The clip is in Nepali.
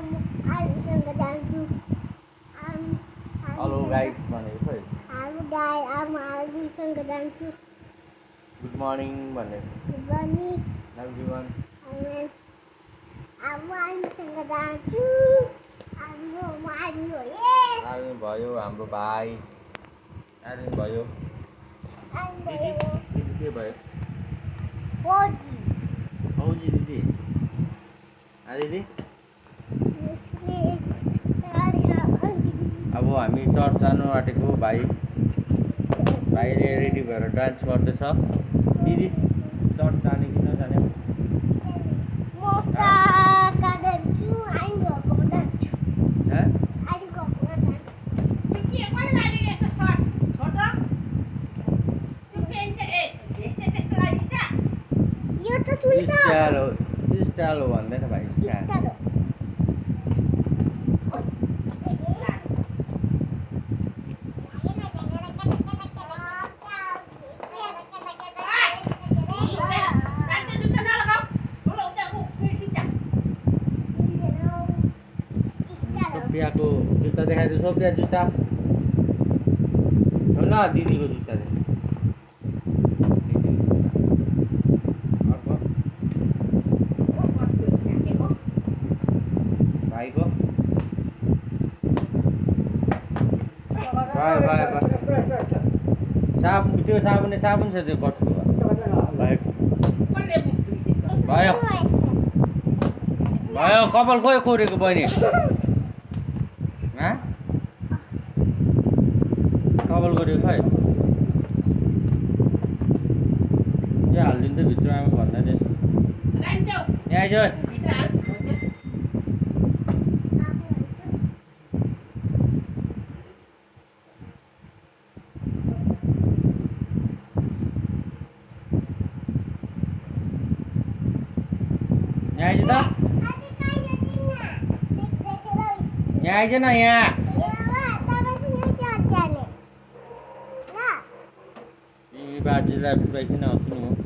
Hello guys, भनेको खै Hello guys, I'm Alviसँग जान्छु। Good morning भनेको Good morning, everyone. Alviसँग जान्छु। हाम्रो मारी हो ये। आर्मी भयो हाम्रो भाइ। आर्मी भयो। दिदी के भयो? फौजी। फौजी दिदी। दिदी अब हामी चर्च जानु आँटेको भाइ। भाइले रेडी भएर डान्स गर्दैछ। दिदी चर्च जाने कि नजाने? स्टाइल हो भन्दैन भाइ, स्टाइल। सोफियाको जुत्ता देखाइदियो। सोफिया जुत्ता हो न, दिदीको जुत्ता दे। भाइको भाइ भाइ भाइ साबुन, त्यो साबुन छ त्यो कटको भाइको भयो भयो। कपाल खोइ कोरेको बहिनी, कपाल कोरेको खै के हालिदिन्थ्यो भित्रमा भन्दा रहेछ। यहाँ आइज यहाँ आइज न यहाँ। बाजेलाई पुऱ्याइकन आउँछु नि म।